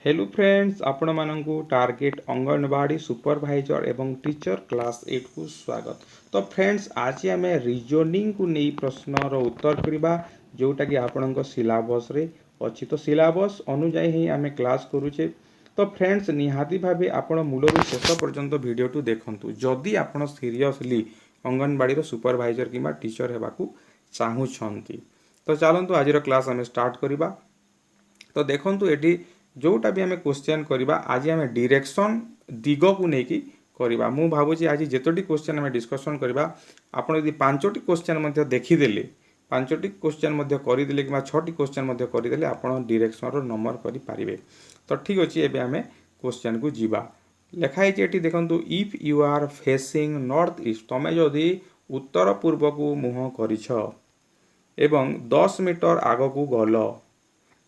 Hello friends आपण मानकु target anganwadi supervisor एवं teacher class 8 को स्वागत। तो फ्रेंड्स आज आम रिजनिंग को नहीं प्रश्न उत्तर करवा जोटा कि आपण सिलेबस रे अच्छी। तो सिलेबस अनुजाई ही आम क्लास करुचे। तो फ्रेंड्स निहाती भावे आपण मूलर शेष पर्यंत वीडियो टू देखंतु जदि आपण सीरियसली अंगनवाड़ी सुपरवाइजर किंबा टीचर हेबाकू चाहूछंती। तो चलतु आज क्लास आम स्टार्ट करवा। तो देखंतु एटी जोटा भी आम क्वेश्चन करवा आज आम डायरेक्शन दिग को लेकिन करवा। मु भावुची आज जितोटी क्वेश्चन आम डिस्कसन करवा आपण यदि पांचटी क्वेश्चन देखीदे पांचटी क्वेश्चन करदे कि छटी क्वेश्चन करदे आपण डायरेक्शन रो नंबर करें। तो ठीक अच्छे एबे आम क्वेश्चन को जीवा। लिखाई ये देखो if you are facing north east तुम जदि उत्तर पूर्व को मुह कर 10 मीटर आग को गल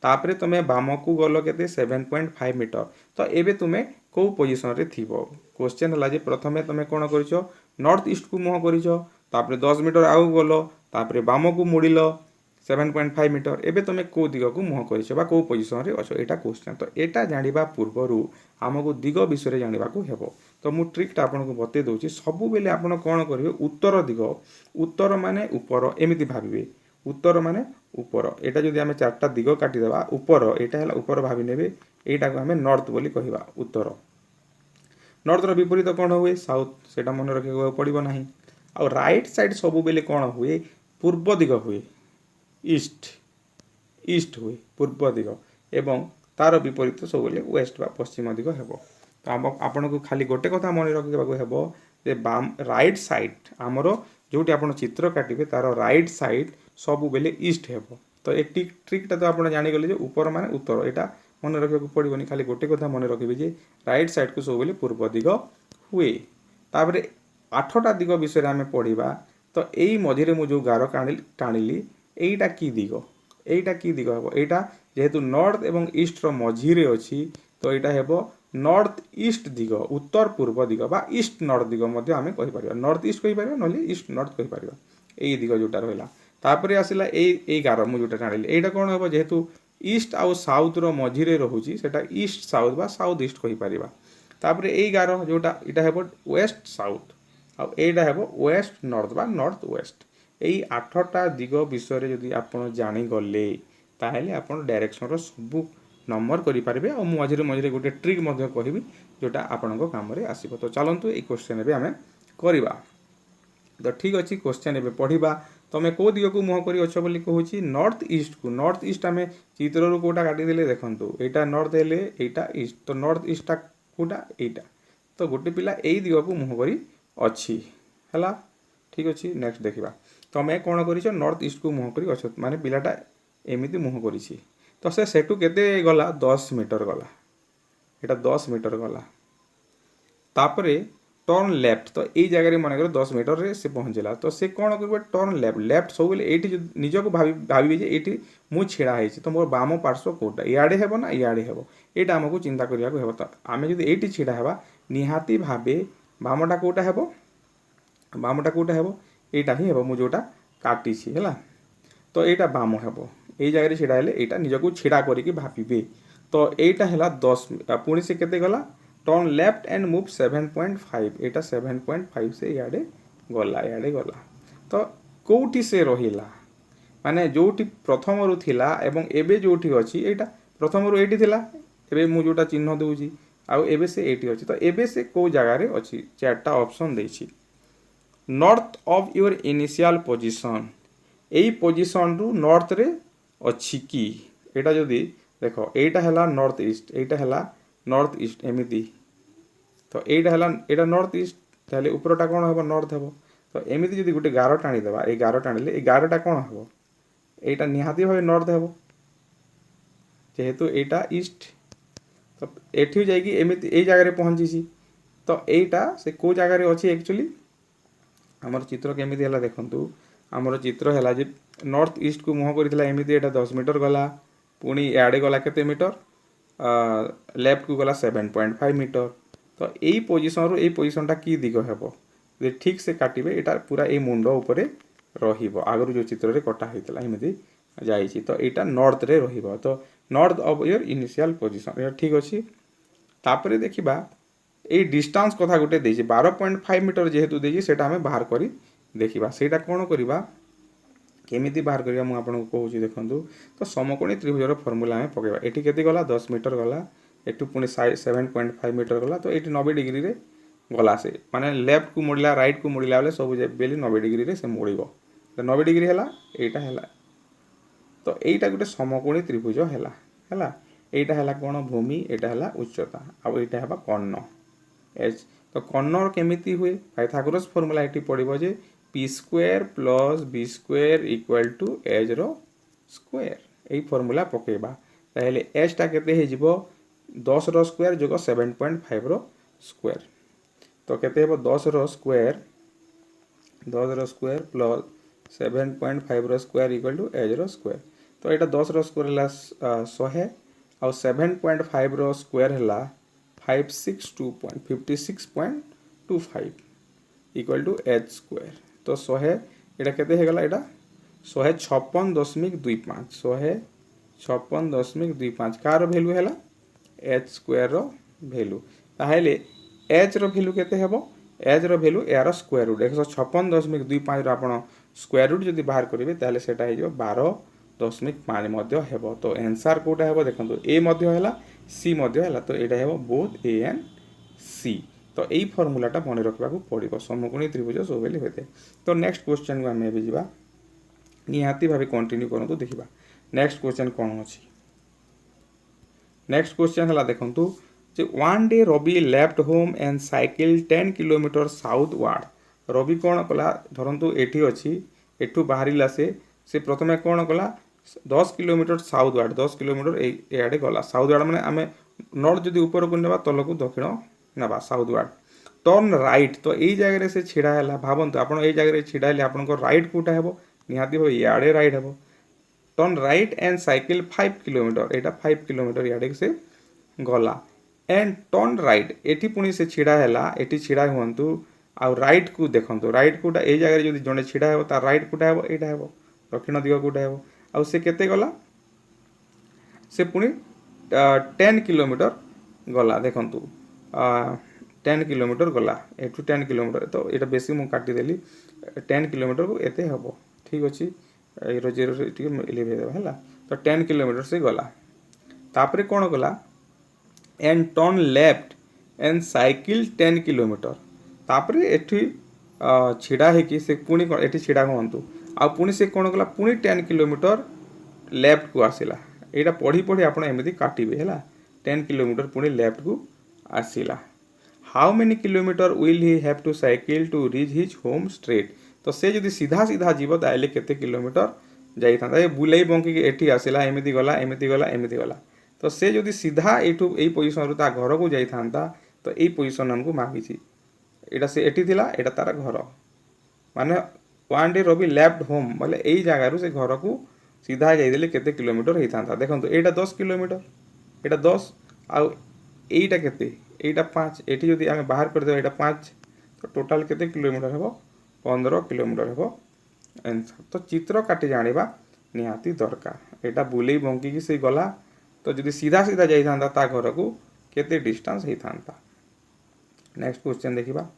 तापरे तुम बाम को गल के 7.5 मीटर। तो एबे तुम्हें कौ पोजिशन रे थीबो। क्वेश्चन है प्रथमे तुम कौन कर नॉर्थ ईस्ट को मुह कर 10 मीटर आग गल तापरे बाम को मुड़िल 7.5 मीटर। एबे तुम कौ दिग को मुह कर कौ पोजिशन रे अच्छो एटा क्वेश्चन। तो एटा जानिबा पूर्वरु आमको दिग विषय जानिबा को हेबो। तो मु ट्रिकटा आपनको बते दउची सबु बेले आपण कोन करिवे उत्तर दिग उत्तर माने ऊपर एमिति भाबिबे उत्तर माने ऊपर। एटा जदि आमे चारटा दिग काटिदेबा ऊपर एटा हैला ऊपर भाबी नेबे एटा को आमे नॉर्थ बोली कहिबा उत्तर। नॉर्थ रो विपरीत कोन हुए साउथ सेटा मन रखे पड़िबो नाही। आ राइट साइड सबु बेले कोन हुए पूर्व दिग हुए ईस्ट ईस्ट हुए पूर्व दिग एवं तार विपरीत सब बेले वेस्ट बा पश्चिम दिग हेबो। तो आपण को खाली गोटे कथा मन रखिबाको हेबो जे बाम राइट साइड हमरो जोटी आपण चित्र काटिबे तार राइट साइड सब बेले ईस्ट हेबो। तो एक ट्रिकटा तो आपण जानि गले जे ऊपर माने उत्तर एटा मन रखिबाको पड़िबोनी। खाली गोटे कथा मन रखिबे जे राइट साइड को सब बेले पूर्व दिग हुए। तापरे 8टा दिग विषय आमे पढ़िबा। तो एई मझिरे मु जो गार टाणिली एईटा की दिग एईटा की दिग हेबो एईटा जेहेतु नॉर्थ एवं ईस्ट रो मझिरे अछि। तो एईटा हेबो नॉर्थ ईस्ट दिग उत्तर पूर्व दिग बा ईस्ट नॉर्थ दिग मध्ये आमे कहि परिबा। नॉर्थ ईस्ट कहि परिबा नले ईस्ट नॉर्थ कहि परिबा। एई दिग जोटा रहला तापरे आसिला एई गार मु जोटा टाणिली एईटा कोन हेबो जेहेतु ईस्ट आउ साउथ रो मझिरे रहुची सेटा ईस्ट साउथ बा साउथ ईस्ट कहि परिबा। तापरे एई गार जोटा इटा हेबो वेस्ट साउथ आ एटा हेबो वेस्ट नॉर्थ बा नॉर्थ वेस्ट। एई 8टा दिग विषय जदि आपण जानि गले ताहेले आपण डायरेक्शन रो सब नंबर करि पारिबे। आ मु मझिरे मझिरे गोटे ट्रिक मध्ये कहिबी जोटा आपणको काम रे आसीबो। तो चलंतु एई क्वेश्चन एबे आमे करिबा। तो ठीक अछि क्वेश्चन एबे पढ़िबा। तमे को दिग को मुह करी अछ बोली कहूची नॉर्थ ईस्ट को। नॉर्थ ईस्ट आमे चित्र रो कोटा काटी देले देखंतु एटा नॉर्थ हेले एटा ईस्ट। तो नॉर्थ ईस्ट टा कोटा एटा। तो गोटे पिला एई दिग को मुह करी अछि हला ठीक अछि। नेक्स्ट देखिबा तमे कोन करिछो नॉर्थ ईस्ट को मुह करी अछ माने पिलाटा एमिति मुह करिछि। तो से सेटू केते गला 10 मीटर गला एटा 10 मीटर गला तापरे टर्न लेफ्ट। तो यही जगह मन कर 10 मीटर रे से पहुँचला। तो से कौन कर टर्न लेफ्ट लेफ्ट सब ये निजक भावी जे ये मु छिड़ा है तो मोर बाम पार्श्व कौटा इे हेब ना इे हेब यहाँ आमको चिंता करने को। तो आम जो ये छिड़ा हेबा निहाती भावे बामटा कौटा हेब बामटा कौटा हेब यहाँ ही हेब मु जोटा काटी है। तो यहाँ बाम हेब यही जगह छिड़ा हेले यहाँ निजक छिड़ा करके भावे। तो यहाँ है 10 पुणी से केते गला टर्न लेफ्ट एंड मूव 7.5 एटा 7.5 से इे गला। तो कौटी से रहिला माने जोटी प्रथम रु थिला एवं एबे जोटी अछि एटा प्रथम रु एटी थिला एबे मु जोटा चिन्ह देउची आउ एबे से एटी अछि। तो एबे से को जगह रे अछि चारटा ऑप्शन देछि। North of your initial position एई पोजीशन रु नॉर्थ रे अछि की एटा जदी देखो एटा हला नॉर्थ ईस्ट एटा हला नॉर्थ ईस्ट एमिति। तो यहाँ है नॉर्थ ईस्ट ताले उपरटा कौन हम नॉर्थ हम। तो एमती जब गोटे गार टाणी देवा ये गार टाणिले ये गारटा कौन हम यहाँ निहाती भाव नॉर्थ हम जेहेतु यहाँ ईस्ट। तो एठी जाइए एमती यही जगह पहुँची। तो यहाँ से कौ जगार अच्छी एक्चुअली आमर चित्र केमी है देखु आमर चित्र है जे नॉर्थ ईस्ट को मुह कर एमती यहाँ 10 मीटर गला पुणी इे गला केते मीटर लेफ्ट को गला 7.5 मीटर। तो यही पोजिशन रू यही पोजिशनटा की दिग हेबो जे ठीक से काटिबे एटा पूरा ए मुंड उपरे रहिबो आगरु जो चित्र रे कटा होइतला एमिति जाईछि। तो एटा नॉर्थ रे रहिबो। तो north of your initial position ये ठीक अच्छे। तापर देखा ये डिस्टेंस कथा गोटे देछि 12.5 मीटर जेहेतु देछि सेटा हमें बाहर करी देखिबा सेटा कोन करबा केमिति बाहर करिया मु आपन को कहूची देखंतु। तो समकोणी त्रिभुजर फॉर्मूला हमें पकेबा एठी केते गला 10 मीटर गला एठू पुनी 7.5 मीटर गला तो एठी 90 डिग्री रे गला से माने लेफ्ट को मुड़ला राइट को मुड़ला बेले सब बेली 90 डिग्री रे से मुड़िबो तो 90 डिग्री हैला एटा हैला तो एटा गोटे समकोणी त्रिभुज हैला एटा हैला कोन भूमि एटा हैला उच्चता आ एटा हैबा कर्ण एच। तो कर्ण केमिति हुए पाइथागोरस फॉर्मूला एटी पड़िबो जे p square plus b square equal to h रो स्क्वायर एई फॉर्मूला पकेबा ताहेले एच टा केते हे जिवो 10 रो स्क्वायर जोग 7.5 रो स्क्वायर तो केते हेबो 10 रो स्क्वायर प्लस 7.5 रो स्क्वायर इक्वल टू एच रो स्क्वायर तो एटा 10 रो स्क्वायर हला 100 और 7.5 रो स्क्वायर हला 562.56.25 इक्वल टू एच स्क्वायर तो 100 एटा केते हे गला एटा 156.25 156.25 कार वैल्यू हैला H square rho value ताहेले H रो वैल्यू केते हेबो एच रो वैल्यू यार स्क्वायर रूट 156.25 रो आपण स्क्वायर रूट जदी बाहर करिवे ताहेले सेटा हे जो 12.5 मध्य हेबो तो आंसर कोटा हेबो देखंतु ए मध्य हैला सी मध्य हैला तो एटा हेबो बोथ ए एंड सी तो यही फॉर्मूलाटा मन रखा पड़ो समकोणी त्रिभुज सब बेले होते। तो नेक्स्ट क्वेश्चन को आम ए जा निहाती भाव कंटिन्यू करूँ देखा नेक्स्ट क्वेश्चन कौन अच्छी नेक्स्ट क्वेश्चन है देखु जे one day Ravi left home and cycle 10 kilometre southward Ravi कौन कला धरतु एठी अच्छी एठू बाहर से प्रथम कौन कला 10 किलोमीटर साउथ वार्ड 10 किलोमीटर एआडे गला साउथ वार्ड माने आमे नॉर्थ जदि ऊपर को नेबा तल को दक्षिण नेबा साउथ वार्ड टर्न राइट तो यही जगह से छिड़ा है भावतु आप जगह छिड़ा है आप राइट कोटा हे निहाती भाव इे राइट हे turn right and cycle 5 kilometre यहाँ 5 किलोमीटर इे से गला एंड टर्न राइट एटी पुणी से छिड़ा है एटी छिड़ा हुंतु आउ राइट को देखंतु राइट कोटा यही जगह जब जड़े छिड़ा हे तार राइट कोटा हे यहाँ हे दक्षिण दिग कोटा हे आउ से केते गला से पुणी 10 किलोमीटर गला देखंतु 10 किलोमीटर गला एठू 10 किलोमीटर तो ये बेसी मुझे काटिदेली 10 किलोमीटर को एते हम ठीक अच्छे ये जीरो है तो 10 किलोमीटर से गला तापर कौन गला and turn left and cycle 10 kilometre तापर एठी छिड़ा है कि से पुणी एठी छिड़ा हुंतु आ पुणी से कौन गला पुणी 10 किलोमीटर लेफ्ट को आसिला यहाँ पढ़ी पढ़ी आप एमती काटिबे है 10 किलोमीटर पुणी लेफ्ट को आसिला how many kilometre will he have to cycle to reach his home straight तो से जदि सीधा सीधा जीव ताले केते किलोमीटर जाइथा ये बुलाई बंकी एठी आसिला एमती गला एमती गला एमती गला तो से जदि सीधा एठू ए पोजिशन रु ता घर को जाइथा तो यही पोजिशन हमको मांगी एटा से एठी थिला एटा तार घर माने one day Ravi left home बोले यही जगार से घर को सीधा जाइदेले केते किलोमीटर होता देखो यहाँ 10 किलोमीटर यहाँ 10 आउ एटा केते एटा 5 एटी जदि आमे बाहर कर दे एटा 5 तो टोटाल केते किलोमीटर हेबो 15 किलोमीटर हेबो आंसर तो चित्र काटी जानिबा निहाती दरकार एटा बुलेई बंकी की से गला तो जदि सीधा सीधा जाइथांता ता घर को केते डिस्टेंस होइथांता। नेक्स्ट क्वेश्चन देखिबा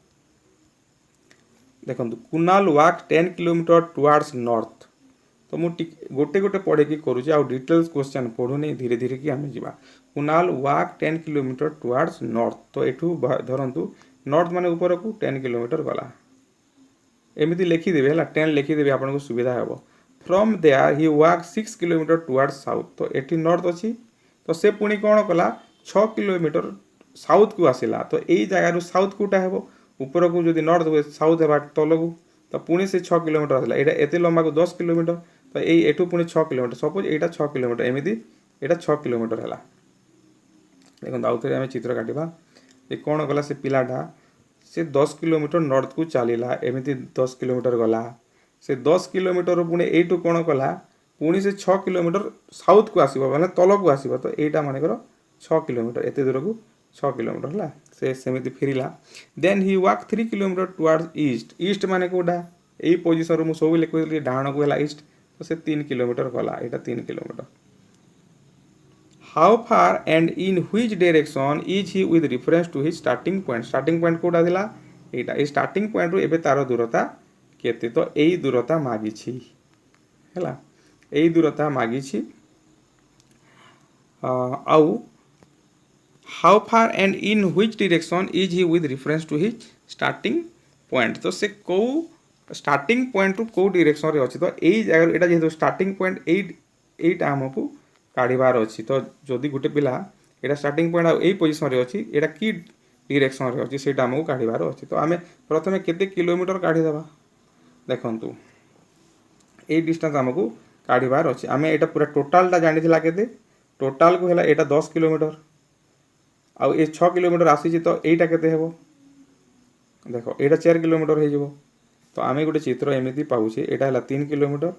देखंतु Kunal walk 10 kilometre towards north तो मुझे गोटे गोटे पढ़े कि करुचे आउ डिटेल्स क्वेश्चन पढ़ुनी धीरे धीरे कि आम जा Kunal walk 10 kilometre towards north तो एठू धरतु नॉर्थ माने ऊपर को 10 किलोमीटर गला एमती लिखिदेवे है 10 लिखिदेवे आपको सुविधा हे from there he walk 6 kilometre towards south तो एठी नॉर्थ अच्छी तो से पुणी कौन कला 6 किलोमीटर साउथ को आसिला तो यही जगार साउथ कोटा हे ऊपर को जब नॉर्थ हुए साउथ है तल को तो पुणी से 6 किलोमीटर आसला यहाँ एत लंबा को 10 किलोमीटर तो यही एठू पुणी 6 किलोमीटर सपोज यहाँ 6 किलोमीटर एमती यहाँ 6 किलोमीटर है देखो आउ थे आम चित्र काटा ये कौन गला से पिलाटा से 10 किलोमीटर नॉर्थ को चलला एमती 10 किलोमीटर गला से 10 किलोमीटर पुणी यू कौन कला पुणी से 6 किलोमीटर साउथ को आसो मैंने तल को आसो तो यहाँ मानकर 6 किलोमीटर एत दूर को 6 किलोमीटर है से सेमती फेरला then he walk 3 kilometre towards east east माने कोटा यही पोजिशन मुझे सब लिखुली डाण को है ईस्ट तो से 3 किलोमीटर गला यहाँ 3 kilometre how far and in which direction is he with reference to his starting point कोटा थिला एटा ए स्टार्टिंग पॉइंट रु एबे तार दूरता केते तो एई दूरता मागिछि हैला एई दूरता मागिछि आउ how far and in which direction is he with reference to his starting point तो से को स्टार्टिंग पॉइंट रु को डायरेक्शन रे अछि तो एई जगह एटा जेहेतु स्टार्टिंग पॉइंट एटा हमकु काढिबार अछि तो जदि गुटे पिला एटा स्टार्टिंग पॉइंट आ एई पोजीशन रे अछि एटा की डायरेक्शन रे अछि सेटा हमकु काढिबार अछि तो आमे प्रथमे केते किलोमीटर काढी देबा देखंतु एई डिस्टेंस हमकु काढिबार अछि आमे एटा पूरा टोटल टा जानिथिला केते टोटल को हैला एटा 10 किलोमीटर आउ ए 6 किलोमीटर आसी तो एटा केते हेबो देखो एटा 4 किलोमीटर हे जिवो तो आमे गोटे चित्र एमिति पाउछे एटा हैला 3 किलोमीटर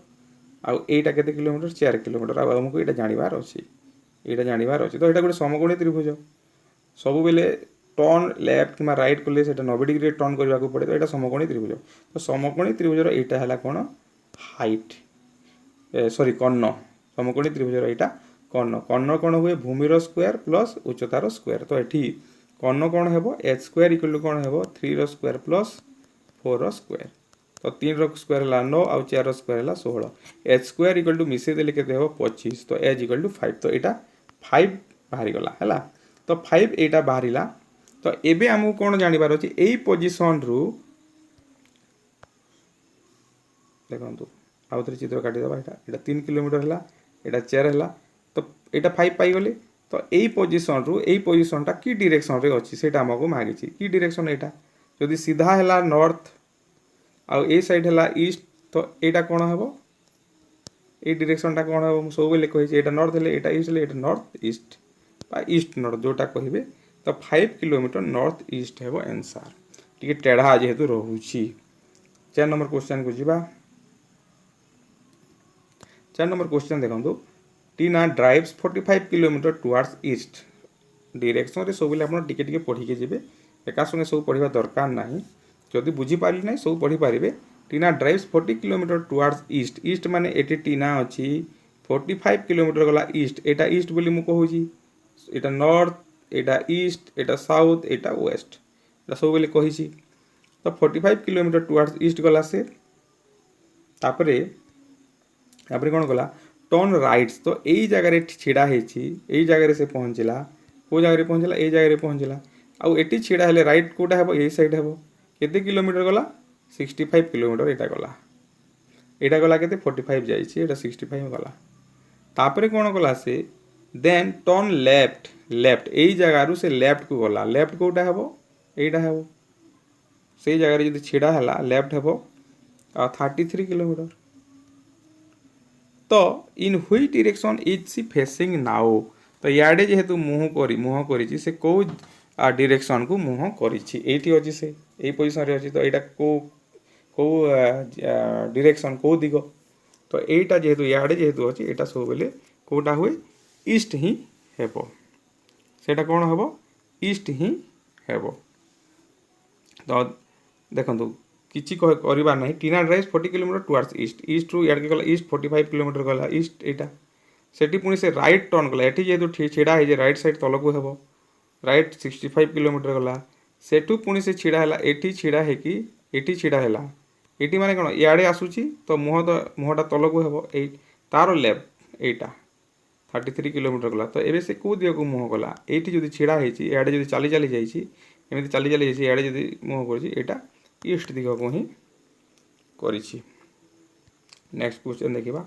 आउ एटा केते किलोमीटर 4 किलोमीटर आ हमको एटा जानिबार अछि तो एटा गोटे समकोणी त्रिभुज सब बेले टर्न लेफ्ट किमा राइट कले सेटा 90 डिग्री टर्न करबा को पड़े तो एटा समकोणी त्रिभुज तो समकोणी त्रिभुजर एटा हैला कोन हाइट सॉरी कर्ण समकोणी त्रिभुजर एटा कर्ण कोन हुए भूमिर स्क्वायर प्लस उच्चतार स्क्वायर तो एठी कर्ण कोन हेबो h स्क्वायर इक्वल टू कोन हेबो 3 रो स्क्वायर प्लस 4 रो स्क्वायर तो 3 रो स्क्वायर ला 9 आउ 4 रो स्क्वायर ला 16 h स्क्वायर इक्वल टू मिसे देले केते हेबो 25 तो h इक्वल टू 5 तो एटा 5 बाहरी गला हैला तो 5 एटा बाहरीला तो एबे हमहु कोन जानिबार अछि एई पोजीशन रु देखंतु आउतरे चित्र काटी दबा एटा 3 किलोमीटर हला एटा 4 हला तो एटा 5 पाई गले तो एई पोजीशन टा की डायरेक्शन रे अछि सेटा हमको मागी छी की डायरेक्शन एटा जदि सीधा हला नॉर्थ आ ए साइड हला ईस्ट तो एटा कोन हेबो ए डायरेक्शन टा कोन हेबो सब बेले कहि छी एटा नॉर्थ हले एटा ईस्ट हले एटा नॉर्थ ईस्ट बा ईस्ट नॉर्थ जोटा कहिबे तो 5 किलोमीटर नॉर्थ ईस्ट हेबो आंसर टिके टेढ़ा जेहेतु रहउची 4 नंबर क्वेश्चन को जीवा 4 नंबर क्वेश्चन देखंतु Tina drives 45 kilometre towards east direction रे सब आपण टिके टिके पढी के जेबे एका संगे सब पढिबा दरकार नाही जदि बुझी पारि नै सब पढी पारिबे Tina drives 40 kilometre towards east east माने एटी टीना अछि 45 किलोमीटर गला ईस्ट एटा ईस्ट बोली मु कहूची एटा नॉर्थ एटा ईस्ट एटा साउथ एटा वेस्ट एटा सब बोली कहिची तो 45 किलोमीटर टुवर्ड्स ईस्ट गला से तापरे कोन गला टर्न राइट्स तो एई जगह रे छिड़ा हेची एई जगह रे से पहुंचला को जगह रे पहुंचला एई जगह रे पहुंचला आ एटी छिड़ा हेले राइट कोटा हेबो एई साइड हेबो केते किलोमीटर गला 65 किलोमीटर एटा गला केते 45 जाईची एटा 65 गला तापरे कोन गला से देन टर्न लेफ्ट एई जगह रु से लेफ्ट को गला लेफ्ट कोटा हेबो एटा हेबो सेई जगह रे जदी छिड़ा हला लेफ्ट हेबो 33 किलोमीटर तो इन which direction is sea facing now तो याडे जेहेतु मुह करिछि से को डायरेक्शन को मुह करिछि एठी अछि से एई पोजीशन रे अछि तो एटा को डायरेक्शन को दिगो तो एटा जेहेतु याडे जेहेतु अछि एटा सब बेले कोटा हुए ईस्ट ही हेबो सेटा कोन हेबो ईस्ट ही हेबो तो देखंतु किछि करिबा नाही टीना ड्राइव्स 40 किलोमीटर टुवर्ड्स ईस्ट रु याड के गला ईस्ट 45 किलोमीटर गला ईस्ट एटा सेठी पुनी से राइट टर्न गला एठी जेतु छिड़ा हे जे राइट साइड तलको हेबो राइट 65 किलोमीटर गला सेठू पुनी से छिड़ा हला एठी छिड़ा हे कि एठी छिड़ा हला एठी माने कोन याडे आसुची तो मुहटा तलको हेबो ए तारो लेफ्ट एटा 33 किलोमीटर गला तो एबे से को दिया को मुह गला एठी जदी छिड़ा हेची याडे जदी चाली चाली जाईची एमिति चाली चाली जाईची याडे जदी मुह करची एटा ईस्ट दिग को ही करिछि नेक्स्ट क्वेश्चन देखिबा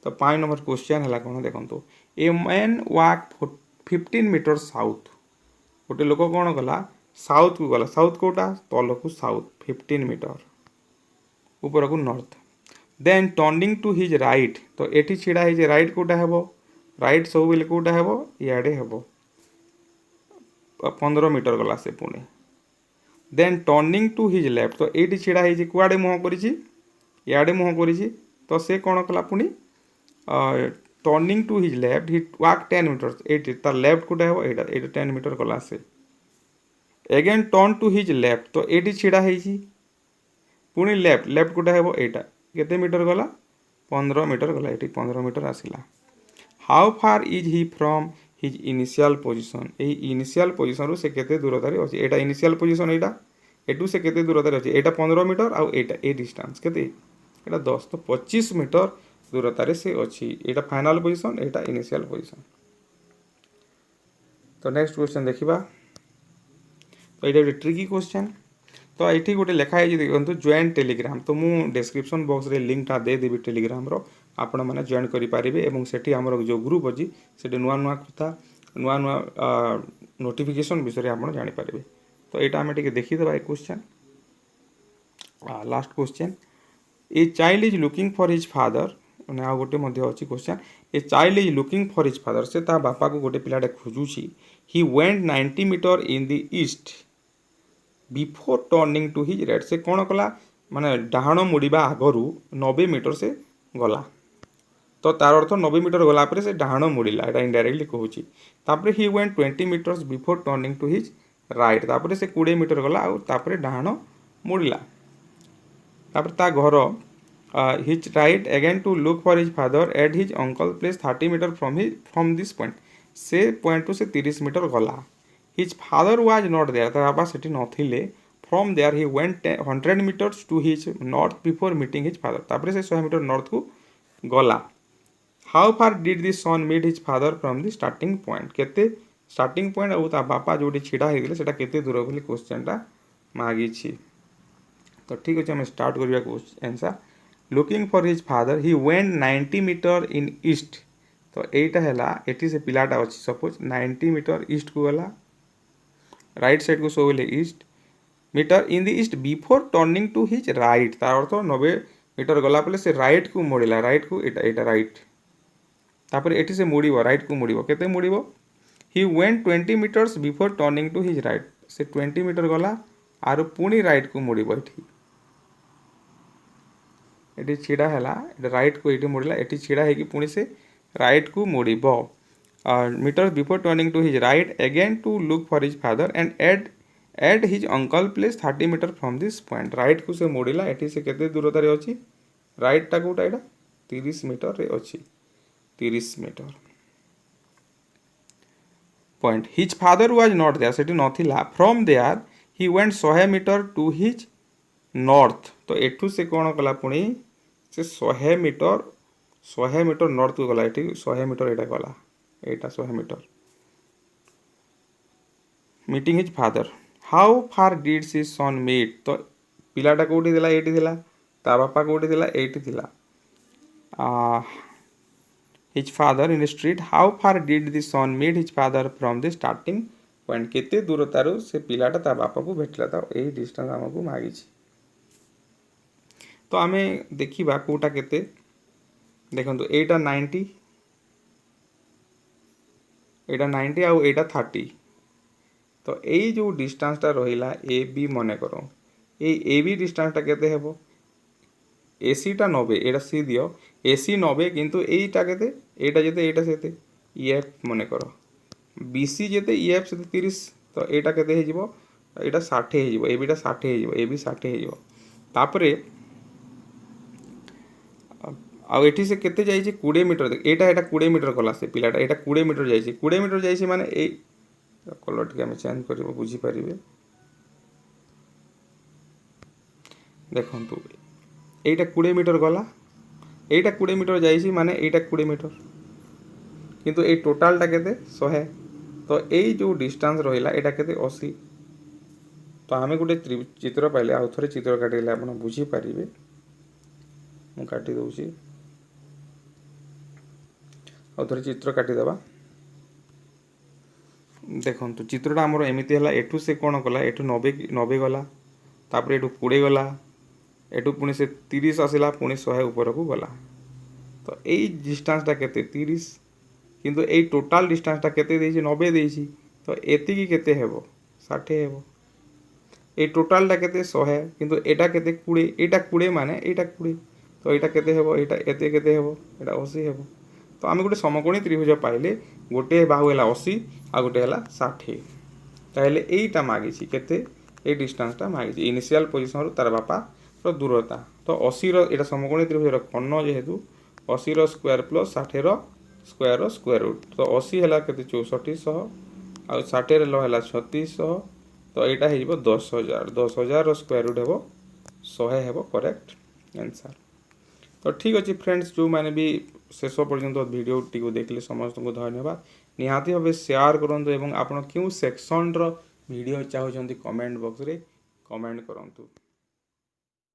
तो 5 नंबर क्वेश्चन हला कोन देखंतु a man walk 15 metre south गोटे लोक कोन गला साउथ को गला साउथ कोटा तल को साउथ 15 मीटर ऊपर को north then turning to his right तो एठी छिड़ा हे जे राइट कोटा हेबो राइट सब बेले कोटा हेबो याडे हेबो 15 मीटर गला से पुणे then turning to his left तो एटी छिड़ा हे जे कुआडे मुह करिछि याडे मुह करिछि तो से कोन कला पुनी turning to his left he walk 10 metre एटी तार लेफ्ट कोटा हेबो एटा 10 मीटर गला से again turn to his left तो एटी छिड़ा हे जी पुनी लेफ्ट कोटा हेबो एटा केते मीटर गला 15 मीटर गला एटी 15 मीटर आसिला how far is he from his initial position यही इनिशियल पोजिशन से केते दूरतार अच्छे एटा इनिशियल पोजिशन एटा एटू से केते दूरतार अच्छे एटा 15 मीटर आउ एटा ए डिस्टेंस केते एटा 10 तो 25 मीटर दूरतार से अच्छी एटा फाइनल पोजिशन एटा इनिशियल पोजिशन। तो नेक्स्ट क्वेश्चन देखिबा तो ये गोटे ट्रिकी क्वेश्चन तो ये गोटे लिखाई देखो जॉइंट टेलीग्राम तो मु डिस्क्रिप्शन बॉक्स रे लिंक टा दे देबी टेलीग्राम रो आपण मैंने जॉइन करि पारिबे एवं सेठी हमर जो ग्रुप अछि सेठी नुआ नुआ कथा नुआ नुआ नोटिफिकेशन विषय आपण जानि पारिबे। तो एटा हमें टिके देखि देबा a question last question a child is looking for his father ने आ गोटे मध्ये अछि क्वेश्चन a child is looking for his father से ता बापा को गोटे पिलाटे खोजुछि he went 90 metre in the east before turning to his right से कौन कला माने डाहाण मुड़ीबा आगरू 90 मीटर से गला तो तार अर्थ 90 मीटर गला पर से डाहाण मुड़ीला एटा इनडायरेक्टली कहूची तापर he went 20 metres before turning to his right तापर से 20 मीटर गला और तापर डाहाण मुड़ीला तापर ता घर his right again to look for his father at his uncle place 30 metre from this point से पॉइंट टू से 30 मीटर गला his father was not there ता बाबा सेठी नथिले from there he went 100 metres to his north before meeting his father तापर से 100 metre north को गला how far did this son meet his father from the starting point केते starting point और ता बापा जोटी छिड़ा हेदिले सेटा केते दूर बोली क्वेश्चन टा मागी छी। तो ठीक अछि हम स्टार्ट करिया question answer looking for his father he went 90 metre in east तो एटा हैला एटी से पिलाटा अछि सपोज 90 मीटर ईस्ट को गला राइट साइड को सोले east metre in the east before turning to his right तार अर्थ 90 मीटर गला पले से राइट को मोड़िला राइट को एटा राइट तापर एटी से मुड़ीबो राइट को मुड़ीबो केते मुड़ीबो he went 20 metres before turning to his right से 20 मीटर गला आरो पुनी राइट को मुड़ीबो एटी छिड़ा हैला राइट को एटी मुड़िला एटी छिड़ा है कि पुनी से राइट को मुड़ीबो metre before turning to his right again to look for his father and at his uncle place 30 metre from this point right को से मुड़िला एटी से केते दूरता रे अछि राइट टा कोटा एटा 30 मीटर रे अछि 30 metre point his father was not there सेठी नथिला from there he went 100 metre to his north तो एठू से कोन कला पुणी से 100 मीटर नॉर्थ को गला एठी 100 मीटर एटा गला एटा 100 metre meeting his father how far did the son meet तो पिलाटा कोठी दिला एठी दिला ता बापा कोठी दिला एठी दिला his father in the street how far did the son meet his father from the starting point केते दूरतारू से पिलाटा ता बापा को भेटला ता एही डिस्टेंस हमकु मागी छी। तो आमे देखिबा कोटा केते देखंतु एटा 90 आउ एटा 30 तो एई जो डिस्टेंस टा रहिला ए बी मने करो ए बी डिस्टेंस टा केते हेबो एसी टा 90 एटा सी दियो एसी 90 किंतु एटा केते एटा जेते एटा सेते एफ मने करो बीसी जेते एफ सेते 30 तो एटा केते हे जिवो एटा 60 हे जिवो एबी टा 60 हे जिवो एबी 60 हे जिवो तापरे आ एठी से केते जाई छी 20 मीटर एटा 20 मीटर गला से पिलाटा एटा 20 मीटर जाई छी 20 मीटर जाई छी माने ए कलर टिके हम चेंज करबो बुझी परिबे देखंतु एटा 20 मीटर गला एटा 20 मीटर जाई छी माने एटा 20 मीटर किंतु ए टोटल टा केते 100 तो एई जो डिस्टेंस रहिला एटा केते 80 तो हमें गोटे चित्र पाइले आ थोरे चित्र काटिले आपण बुझी परिबे मु काटी दउची आ थोरे चित्र काटी देबा देखंतु चित्रटा हमर एमिति हला एठू से कोन गला एठू 90 गला तापर एठू 20 गला एठू पुनी से 30 आसिला पुनी 100 ऊपर को गला तो एई डिस्टेंस टा केते 30 किंतु एई टोटल डिस्टेंस टा केते देछि 90 देछि तो एति की केते हेबो 60 हेबो ए टोटल टा केते 100 किंतु एटा केते 20 एटा 20 माने एटा 20 तो एटा केते हेबो एटा एते केते हेबो एटा 80 हेबो तो आमे गोटे समकोणी त्रिभुज पाइले गोटे बाहु हला 80 आ गोटे हला 60 ताहेले एटा मागी छी केते ए डिस्टेंस टा मागी छी इनिशियल पोजीशन रु तार बापा रो दूरता तो 80 रो एटा समकोणी त्रिभुज रो कोण जेहेतु 80 रो स्क्वायर प्लस 60 रो स्क्वायर स्क्वायर रूट तो 80 है के 6400 आउ 60 है 3600 तो यहाँ हो 10,000 10,000 स्क्वायर रूट हे 100 हे करेक्ट आंसर। तो ठीक अच्छे फ्रेंड्स जो मैंने भी शेष पर्यंत वीडियो टी देखले समस्त को धन्यवाद निहाती भाव शेयर करूँ एवं आप क्यों सेक्शन वीडियो चाहते कमेंट बॉक्स रे कमेंट करूँ।